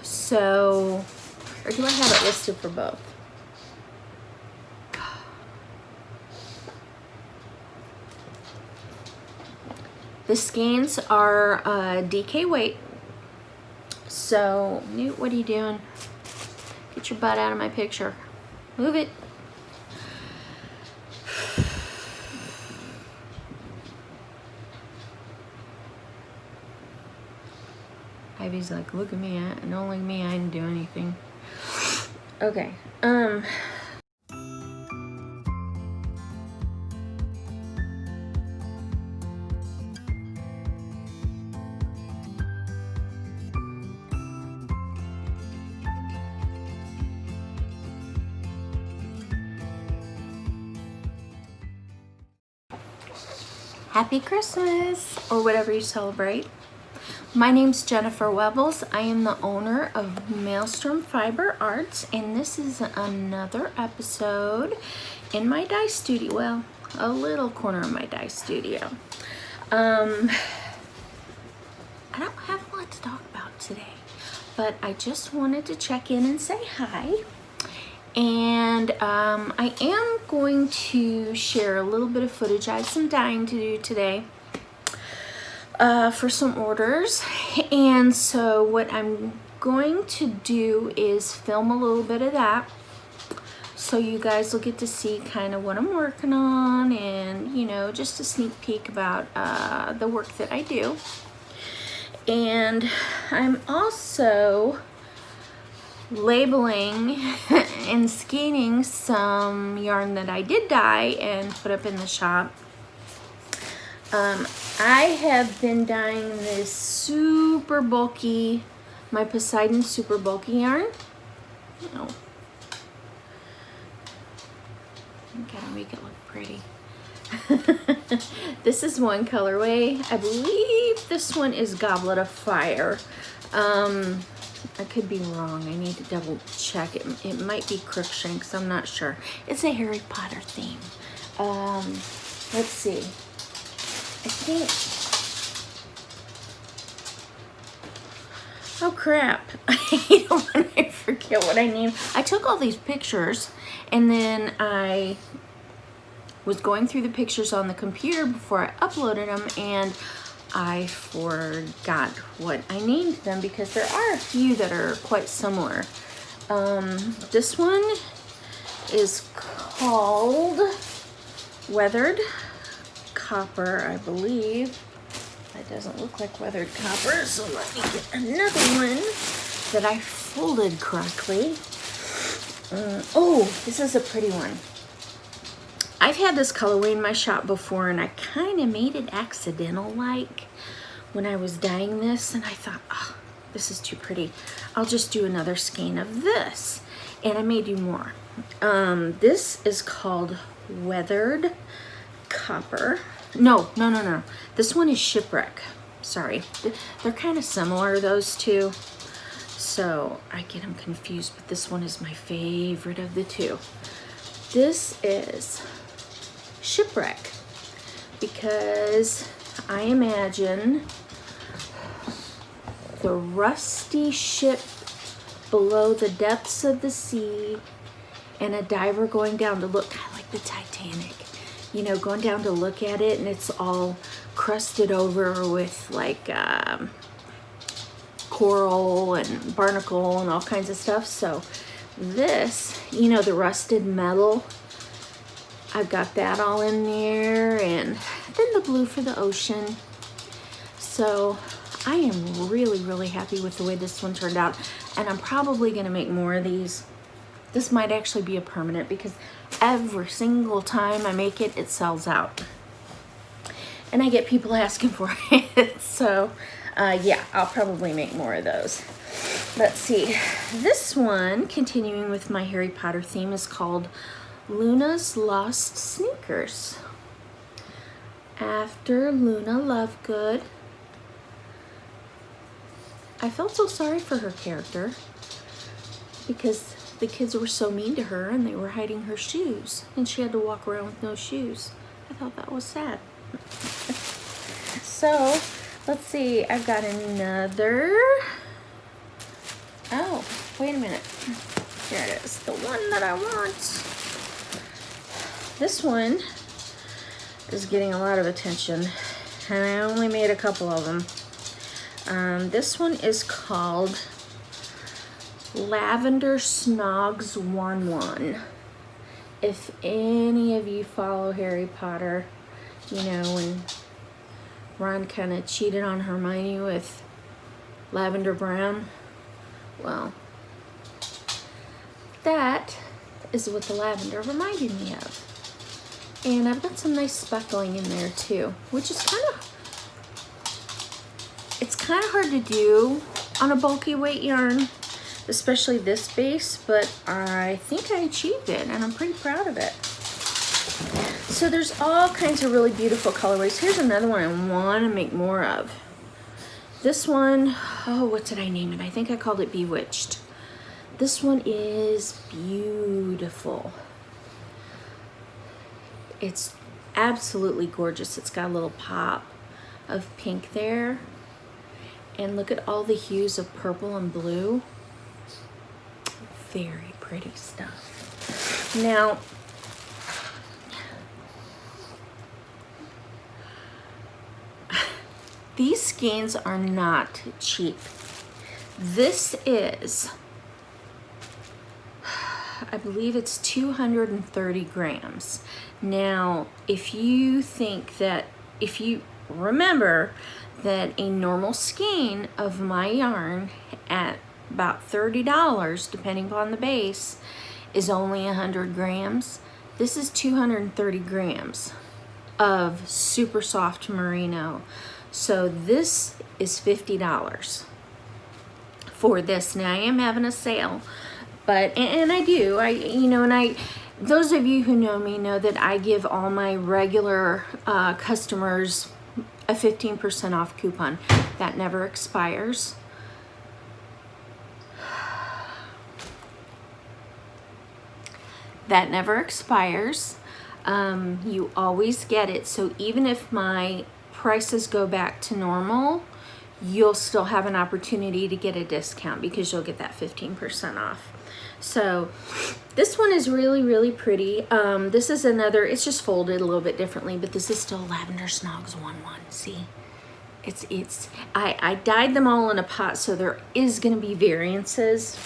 So, or do I have it listed for both? The skeins are DK weight. So, Newt, what are you doing? Get your butt out of my picture. Move it. Ivy's like, look at me, don't look at me, I didn't do anything. Okay, Happy Christmas, or whatever you celebrate. My name's Jennifer Webbles. I am the owner of Maelstrom Fiber Arts, and this is another episode in my dye studio. Well, a little corner of my dye studio. I don't have a lot to talk about today, but I just wanted to check in and say hi. And I am going to share a little bit of footage. I have some dyeing to do today. For some orders, and so what I'm going to do is film a little bit of that so you guys will get to see kind of what I'm working on, and you know, just a sneak peek about the work that I do. And I'm also labeling and scanning some yarn that I did dye and put up in the shop. I have been dyeing this super bulky, my Poseidon super bulky yarn. Oh. Gotta make it look pretty. This is one colorway. I believe this one is Goblet of Fire. I could be wrong. I need to double check. It might be Crookshanks. I'm not sure. It's a Harry Potter theme. Let's see. I think, oh crap, I don't want to forget what I named. I took all these pictures, and then I was going through the pictures on the computer before I uploaded them, and I forgot what I named them because there are a few that are quite similar. This one is called Weathered Copper, I believe. That doesn't look like weathered copper, so let me get another one that I folded correctly. Oh, this is a pretty one. I've had this colorway in my shop before, and I kind of made it accidental-like when I was dyeing this, and I thought, oh, this is too pretty. I'll just do another skein of this, and I may do more. This is called Weathered Copper. No. This one is Shipwreck. Sorry. They're kind of similar, those two. So I get them confused, but this one is my favorite of the two. This is Shipwreck because I imagine the rusty ship below the depths of the sea and a diver going down to look kind of like the Titanic. You know, going down to look at it, and it's all crusted over with like coral and barnacle and all kinds of stuff. So this, you know, the rusted metal, I've got that all in there, and then the blue for the ocean. So I am really happy with the way this one turned out, and I'm probably going to make more of these. This might actually be a permanent because every single time I make it, it sells out. And I get people asking for it. So, yeah, I'll probably make more of those. Let's see. This one, continuing with my Harry Potter theme, is called Luna's Lost Sneakers. After Luna Lovegood, I felt so sorry for her character because the kids were so mean to her and they were hiding her shoes, and she had to walk around with no shoes. I thought that was sad. So let's see, I've got another wait a minute. Here it is, the one that I want. This one is getting a lot of attention, and I only made a couple of them. This one is called Lavender Snogs 1-1. If any of you follow Harry Potter, you know, when Ron kind of cheated on Hermione with lavender brown, well, that is what the lavender reminded me of. And I've got some nice speckling in there too, which is it's kind of hard to do on a bulky weight yarn, especially this base, but I think I achieved it and I'm pretty proud of it. So there's all kinds of really beautiful colorways. Here's another one I want to make more of. This one, oh, what did I name it? I think I called it Bewitched. This one is beautiful. It's absolutely gorgeous. It's got a little pop of pink there. And look at all the hues of purple and blue. Very pretty stuff. Now, these skeins are not cheap. This is, I believe it's 230 grams. Now, if you remember that a normal skein of my yarn at about $30, depending upon the base, is only 100 grams. This is 230 grams of super soft merino. So this is $50 for this. Now I am having a sale, but, and I do, those of you who know me know that I give all my regular customers a 15% off coupon. That never expires. That never expires. You always get it. So even if my prices go back to normal, you'll still have an opportunity to get a discount because you'll get that 15% off. So this one is really, really pretty. This is another, it's just folded a little bit differently, but this is still Lavender Snogs 1-1. See, I dyed them all in a pot, so there is going to be variances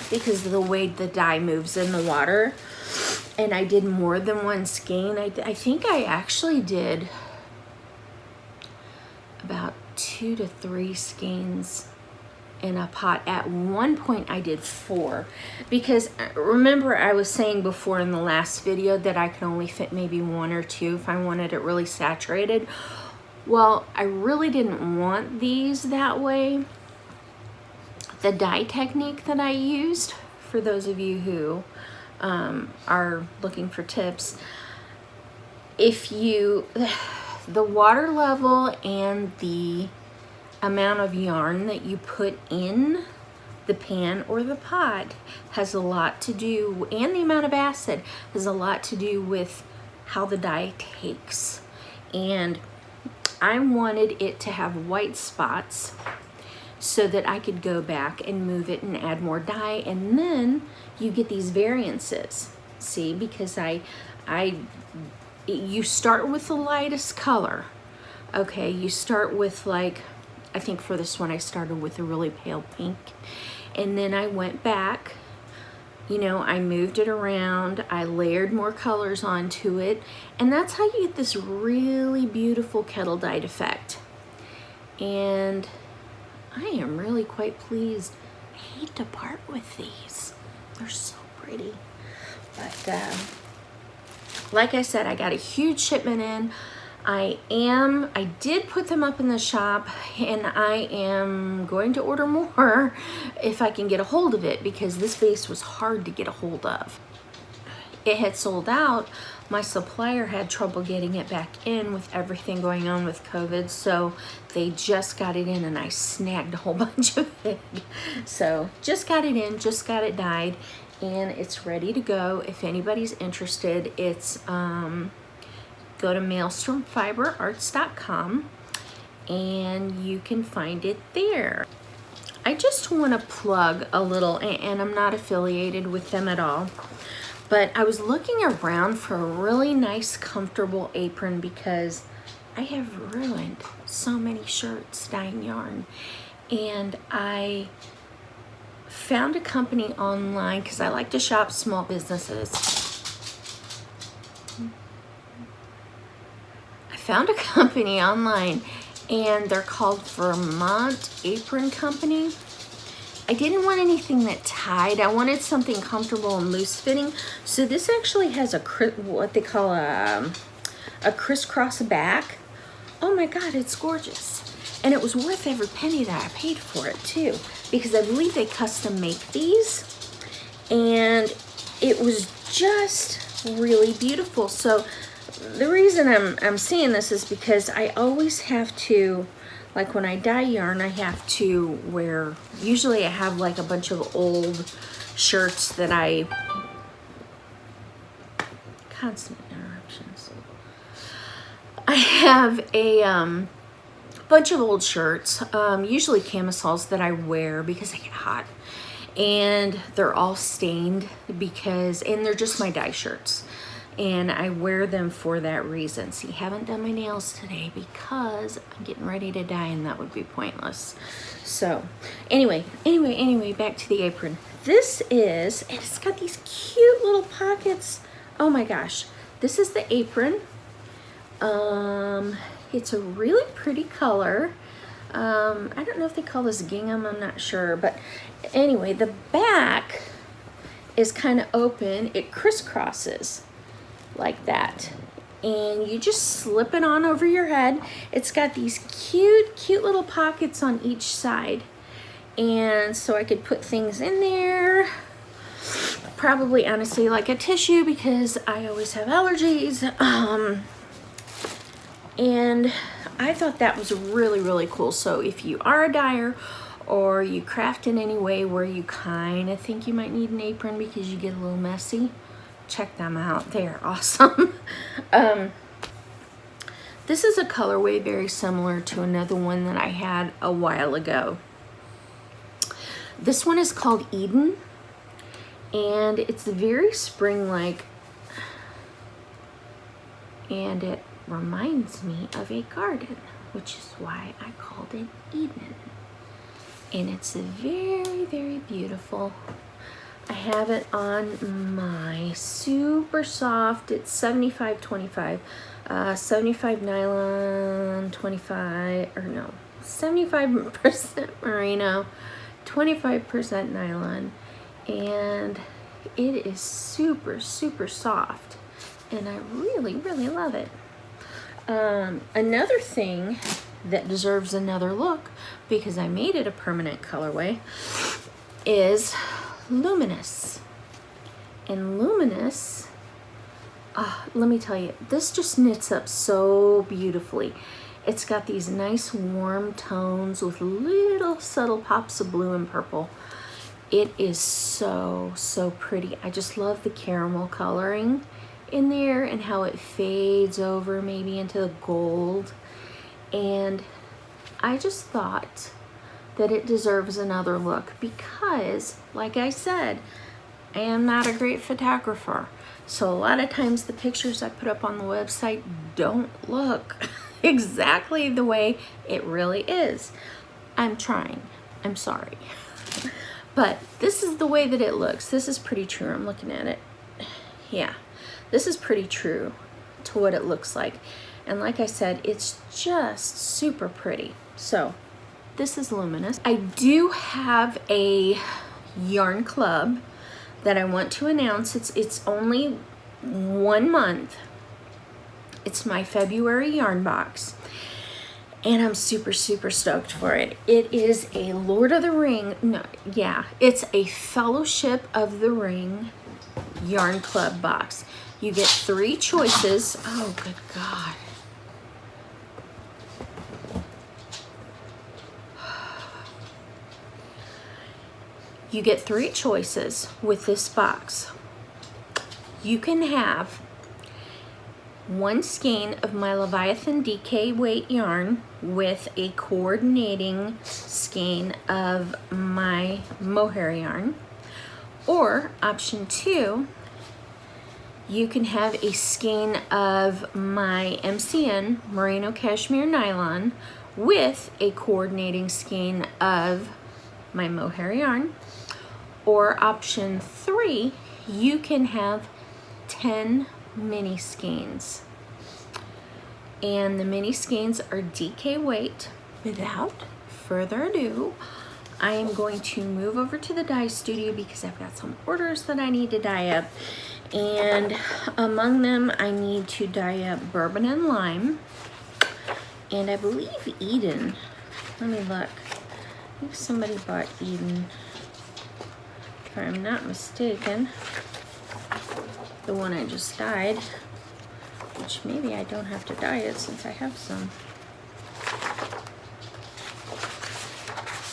because of the way the dye moves in the water. And I did more than one skein. I think I actually did about 2 to 3 skeins in a pot. At one point I did 4, because remember I was saying before in the last video that I could only fit maybe 1 or 2 if I wanted it really saturated. Well, I really didn't want these that way. The dye technique that I used, for those of you who are looking for tips, the water level and the amount of yarn that you put in the pan or the pot has a lot to do, and the amount of acid has a lot to do with how the dye takes. And I wanted it to have white spots so that I could go back and move it and add more dye, and then you get these variances. See, because you start with the lightest color. Okay, you start with, like, I think for this one I started with a really pale pink, and then I went back, I moved it around, I layered more colors onto it, and that's how you get this really beautiful kettle dyed effect. And I am really quite pleased. I hate to part with these. They're so pretty. But like I said, I got a huge shipment in. I did put them up in the shop, and I am going to order more if I can get a hold of it, because this base was hard to get a hold of. It had sold out. My supplier had trouble getting it back in with everything going on with COVID, so they just got it in, and I snagged a whole bunch of it. So just got it in, just got it dyed, and it's ready to go. If anybody's interested, it's go to maelstromfiberarts.com and you can find it there. I just want to plug a little, and I'm not affiliated with them at all, but I was looking around for a really nice, comfortable apron because I have ruined so many shirts dyeing yarn. And I found a company online because I like to shop small businesses. I found a company online and they're called Vermont Apron Company. I didn't want anything that tied. I wanted something comfortable and loose fitting. So this actually has what they call a crisscross back. Oh my God, it's gorgeous. And it was worth every penny that I paid for it too, because I believe they custom make these. And it was just really beautiful. So the reason I'm seeing this is because I always have to, like when I dye yarn, I have to wear, usually I have like a bunch of old shirts that constant interruptions. I have a bunch of old shirts, usually camisoles that I wear because I get hot. And they're all stained and they're just my dye shirts. And I wear them for that reason. See, haven't done my nails today because I'm getting ready to dye and that would be pointless. So anyway, back to the apron. This is, and it's got these cute little pockets. Oh my gosh, this is the apron. It's a really pretty color. I don't know if they call this gingham, I'm not sure. But anyway, the back is kind of open. It crisscrosses like that, and you just slip it on over your head. It's got these cute little pockets on each side, and so I could put things in there, probably honestly like a tissue because I always have allergies. And I thought that was really cool. So if you are a dyer or you craft in any way where you kind of think you might need an apron because you get a little messy, check them out. They are awesome. This is a colorway very similar to another one that I had a while ago. This one is called Eden, and it's very spring-like, and it reminds me of a garden, which is why I called it Eden. And it's very beautiful. I have it on my super soft, it's 75-25, 75 nylon, 75% merino, 25% nylon, and it is super soft, and I really love it. Another thing that deserves another look, because I made it a permanent colorway, is Luminous. And Luminous, let me tell you, this just knits up so beautifully. It's got these nice warm tones with little subtle pops of blue and purple. It is so pretty. I just love the caramel coloring in there and how it fades over maybe into the gold. And I just thought that it deserves another look because, like I said, I am not a great photographer. So a lot of times the pictures I put up on the website don't look exactly the way it really is. I'm trying. I'm sorry. But this is the way that it looks. This is pretty true. I'm looking at it. Yeah. This is pretty true to what it looks like. And like I said, it's just super pretty. So this is Luminous. I do have a yarn club that I want to announce. It's only 1 month. It's my February yarn box. And I'm super stoked for it. It is a Lord of the Ring, it's a Fellowship of the Ring yarn club box. You get 3 choices. Oh, good God. You get 3 choices with this box. You can have 1 skein of my Leviathan DK weight yarn with a coordinating skein of my mohair yarn. Or option 2, you can have a skein of my MCN merino cashmere nylon with a coordinating skein of my mohair yarn. Or option 3, you can have 10 mini skeins. And the mini skeins are DK weight. Without further ado, I am going to move over to the dye studio because I've got some orders that I need to dye up. And among them, I need to dye up Bourbon and Lime. And I believe Eden. Let me look. I think somebody bought Eden, if I'm not mistaken. The one I just dyed, which maybe I don't have to dye it since I have some.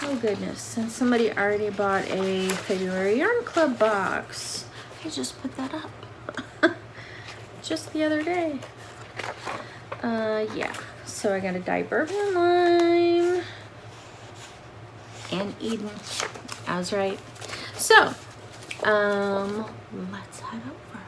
Oh goodness, and somebody already bought a February Yarn Club box. I just put that up just the other day. Yeah, so I gotta dye Bourbon and Lime and Eden. I was right. So, let's head over.